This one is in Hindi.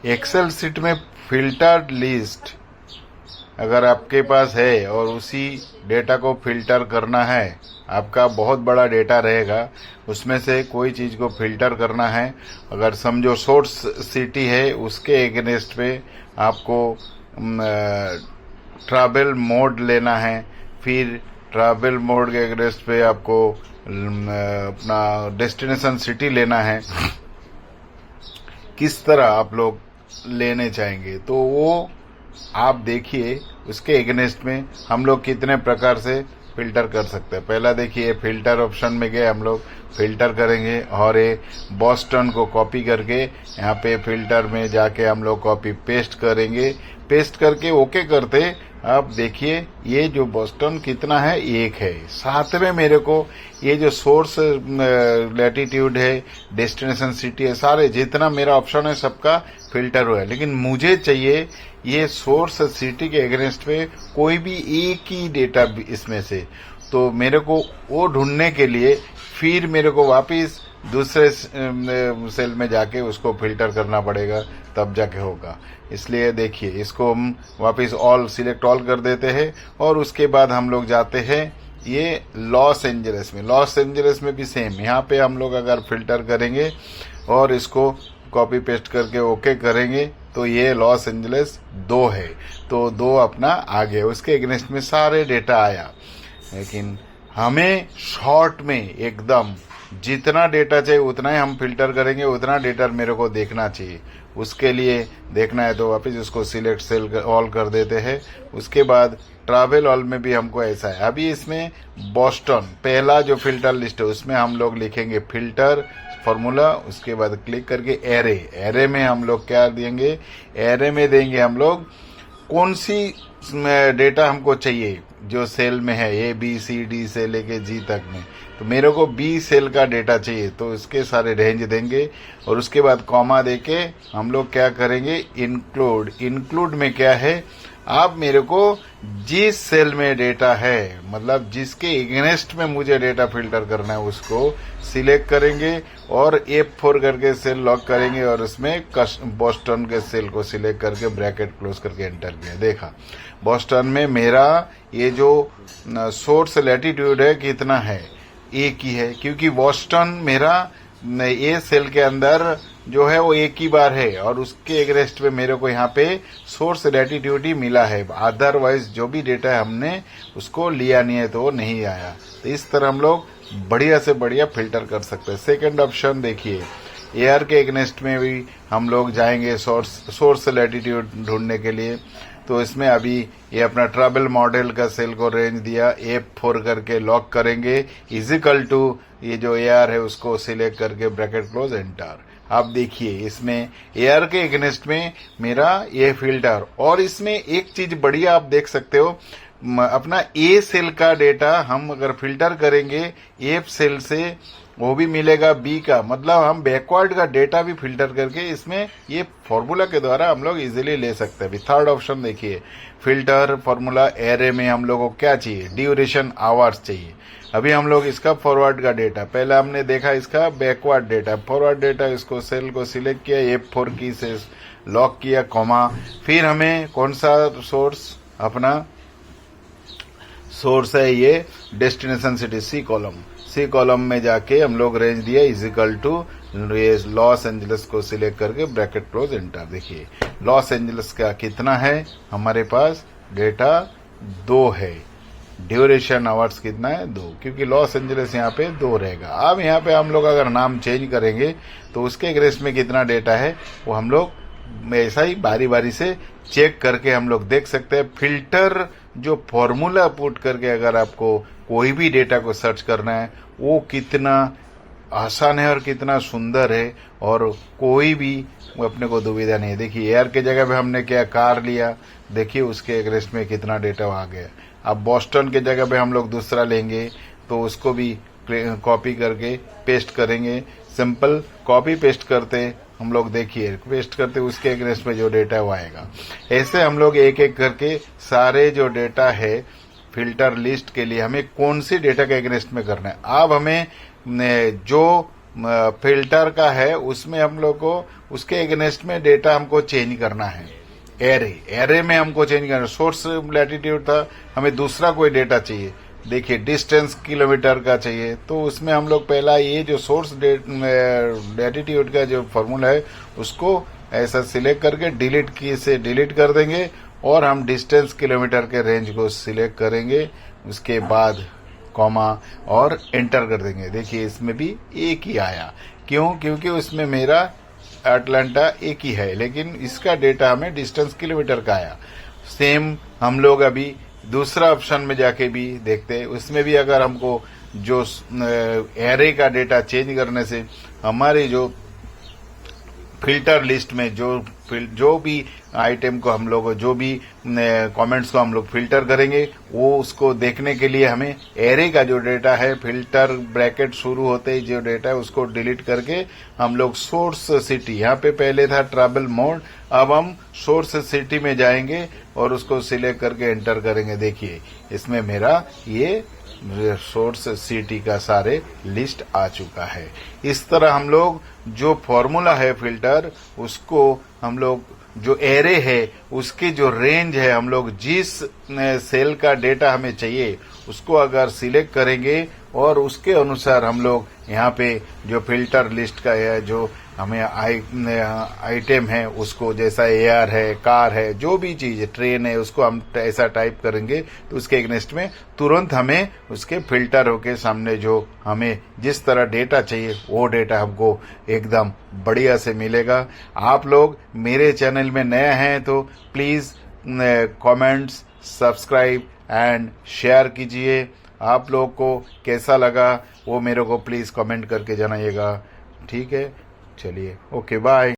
एक्सेल सीट में फिल्टर्ड लिस्ट अगर आपके पास है और उसी डेटा को फिल्टर करना है, आपका बहुत बड़ा डेटा रहेगा, उसमें से कोई चीज़ को फिल्टर करना है। अगर समझो सोर्स सिटी है, उसके एगेंस्ट पे आपको ट्रैवल मोड लेना है, फिर ट्रैवल मोड के एगेंस्ट पे आपको अपना डेस्टिनेशन सिटी लेना है। किस तरह आप लोग लेने चाहेंगे तो वो आप देखिए, उसके एगेंस्ट में हम लोग कितने प्रकार से फिल्टर कर सकते हैं। पहला देखिए, फिल्टर ऑप्शन में गए, हम लोग फिल्टर करेंगे और ये बॉस्टन को कॉपी करके यहाँ पे फिल्टर में जाके हम लोग कॉपी पेस्ट करेंगे। पेस्ट करके ओके करते, अब देखिए ये जो बॉस्टन कितना है, एक है। साथ में मेरे को ये जो सोर्स लैटिट्यूड है, डेस्टिनेशन सिटी है, सारे जितना मेरा ऑप्शन है सबका फिल्टर हुआ है। लेकिन मुझे चाहिए ये सोर्स सिटी के अगेंस्ट में कोई भी एक ही डेटा इसमें से, तो मेरे को वो ढूंढने के लिए फिर मेरे को वापस दूसरे सेल में जाके उसको फिल्टर करना पड़ेगा, तब जाके होगा। इसलिए देखिए, इसको हम वापस ऑल सिलेक्ट ऑल कर देते हैं और उसके बाद हम लोग जाते हैं ये लॉस एंजल्स में। लॉस एंजल्स में भी सेम, यहाँ पे हम लोग अगर फिल्टर करेंगे और इसको कॉपी पेस्ट करके ओके करेंगे तो ये लॉस एंजल्स 2 है, तो 2 अपना आ गया, उसके अगेंस्ट में सारे डेटा आया। लेकिन हमें शॉर्ट में एकदम जितना डेटा चाहिए उतना ही हम फिल्टर करेंगे, उतना डेटा मेरे को देखना चाहिए। उसके लिए देखना है तो वापस उसको सिलेक्ट सेल ऑल कर देते हैं। उसके बाद ट्रैवल ऑल में भी हमको ऐसा है। अभी इसमें बॉस्टन पहला जो फिल्टर लिस्ट है उसमें हम लोग लिखेंगे फिल्टर फॉर्मूला, उसके बाद क्लिक करके एरे। एरे में हम लोग क्या देंगे, एरे में देंगे हम लोग कौन सी डेटा हमको चाहिए जो सेल में है, ए बी सी डी से लेके जी तक में। तो मेरे को बी सेल का डेटा चाहिए तो इसके सारे रेंज देंगे और उसके बाद कॉमा देके हम लोग क्या करेंगे, इंक्लूड। इंक्लूड में क्या है, आप मेरे को जिस सेल में डेटा है, मतलब जिसके एगेंस्ट में मुझे डेटा फिल्टर करना है उसको सिलेक्ट करेंगे और F4 करके सेल लॉक करेंगे और उसमें बॉस्टन के सेल को सिलेक्ट करके ब्रैकेट क्लोज करके एंटर किया। देखा, बॉस्टन में मेरा ये जो सोर्स लैटिट्यूड है कितना है, एक ही है, क्योंकि बॉस्टन मेरा ये सेल के अंदर जो है वो एक ही बार है और उसके एगेंस्ट में मेरे को यहाँ पे सोर्स लैटिट्यूड ही मिला है। अदरवाइज जो भी डेटा है हमने उसको लिया नहीं है तो वो नहीं आया। तो इस तरह हम लोग बढ़िया से बढ़िया फिल्टर कर सकते हैं। सेकंड ऑप्शन देखिए, एयर के एगेंस्ट में भी हम लोग जाएंगे सोर्स लैटिट्यूड ढूंढने के लिए। तो इसमें अभी ये अपना ट्रैवल मॉडल का सेल को रेंज दिया, F4 करके लॉक करेंगे, इजिकल टू ये जो एयर है उसको सिलेक्ट करके ब्रैकेट क्लोज एंटर। आप देखिए इसमें एयर के एगेंस्ट में मेरा ये फिल्टर, और इसमें एक चीज बढ़िया आप देख सकते हो, अपना ए सेल का डेटा हम अगर फिल्टर करेंगे एफ सेल से वो भी मिलेगा बी का, मतलब हम बैकवर्ड का डेटा भी फिल्टर करके इसमें ये फॉर्मूला के द्वारा हम लोग इजीली ले सकते हैं। थर्ड ऑप्शन देखिए, फिल्टर फॉर्मूला एरे में हम लोगों को क्या चाहिए, ड्यूरेशन आवर्स चाहिए। अभी हम लोग इसका फॉरवर्ड का डेटा, पहले हमने देखा इसका बैकवर्ड डेटा, फॉरवर्ड डेटा, इसको सेल को सिलेक्ट किया, F4 की से लॉक किया, कॉमा, फिर हमें कौन सा सोर्स, अपना सोर्स है ये डेस्टिनेशन सिटी, सी कॉलम में जाके हम लोग रेंज दिया इजिकल टू ये लॉस एंजल्स को सिलेक्ट करके ब्रैकेट क्लोज एंटर। देखिए लॉस एंजल्स का कितना है, हमारे पास डेटा 2 है, ड्यूरेशन आवर्स कितना है 2, क्योंकि लॉस एंजल्स यहाँ पे 2 रहेगा। अब यहाँ पे हम लोग अगर नाम चेंज करेंगे तो उसके एगेंस्ट में कितना डेटा है वो हम लोग ऐसा ही बारी बारी से चेक करके हम लोग देख सकते हैं। फिल्टर जो फॉर्मूला पुट करके अगर आपको कोई भी डेटा को सर्च करना है वो कितना आसान है और कितना सुंदर है, और कोई भी अपने को दुविधा नहीं है। देखिए एयर के जगह पे हमने क्या कार लिया, देखिए उसके एगेंस्ट में कितना डेटा आ गया। अब बॉस्टन के जगह पे हम लोग दूसरा लेंगे तो उसको भी कॉपी करके पेस्ट करेंगे, सिंपल कॉपी पेस्ट करते हम लोग, देखिए पेस्ट करते उसके एगेंस्ट में जो डेटा वो आएगा। ऐसे हम लोग एक एक करके सारे जो डेटा है फिल्टर लिस्ट के लिए हमें कौन सी डेटा के एगेंस्ट में करना है। अब हमें जो फिल्टर का है उसमें हम लोग को उसके एगेंस्ट में डेटा हमको चेंज करना है। एरे में हमको चेंज करना, सोर्स लैटिट्यूड था, हमें दूसरा कोई डेटा चाहिए। देखिए डिस्टेंस किलोमीटर का चाहिए, तो उसमें हम लोग पहला ये जो सोर्स लैटिट्यूड का जो फॉर्मूला है उसको ऐसा सिलेक्ट करके डिलीट की से डिलीट कर देंगे और हम डिस्टेंस किलोमीटर के रेंज को सिलेक्ट करेंगे। उसके बाद कॉमा और एंटर कर देंगे। देखिए इसमें भी एक ही आया, क्यों? क्योंकि उसमें मेरा अटलांटा एक ही है, लेकिन इसका डेटा हमें डिस्टेंस किलोमीटर का आया। सेम हम लोग अभी दूसरा ऑप्शन में जाके भी देखते हैं, उसमें भी अगर हमको जो एरे का डेटा चेंज करने से हमारे जो फिल्टर लिस्ट में जो भी आइटम को हम लोग जो भी कमेंट्स को हम लोग फिल्टर करेंगे, वो उसको देखने के लिए हमें एरे का जो डेटा है फिल्टर ब्रैकेट शुरू होते ही जो डेटा है उसको डिलीट करके हम लोग सोर्स सिटी, यहाँ पे पहले था ट्रैवल मोड, अब हम सोर्स सिटी में जाएंगे और उसको सिलेक्ट करके एंटर करेंगे। देखिए इसमें मेरा ये सोर्स सिटी का सारे लिस्ट आ चुका है। इस तरह हम लोग जो फॉर्मूला है फिल्टर, उसको हम लोग जो एरे है उसकी जो रेंज है, हम लोग जिस सेल का डेटा हमें चाहिए उसको अगर सिलेक्ट करेंगे और उसके अनुसार हम लोग यहाँ पे जो फिल्टर लिस्ट का है जो हमें आइटम है उसको, जैसा एआर है, कार है, जो भी चीज ट्रेन है, उसको हम ऐसा टाइप करेंगे तो उसके एगेंस्ट में तुरंत हमें उसके फिल्टर होके सामने जो हमें जिस तरह डेटा चाहिए वो डेटा हमको एकदम बढ़िया से मिलेगा। आप लोग मेरे चैनल में नए हैं तो please comments, subscribe and share कीजिए। आप लोग को कैसा लगा वो मेरे को प्लीज कमेंट करके जनाइएगा। ठीक है, चलिए, ओके, बाय।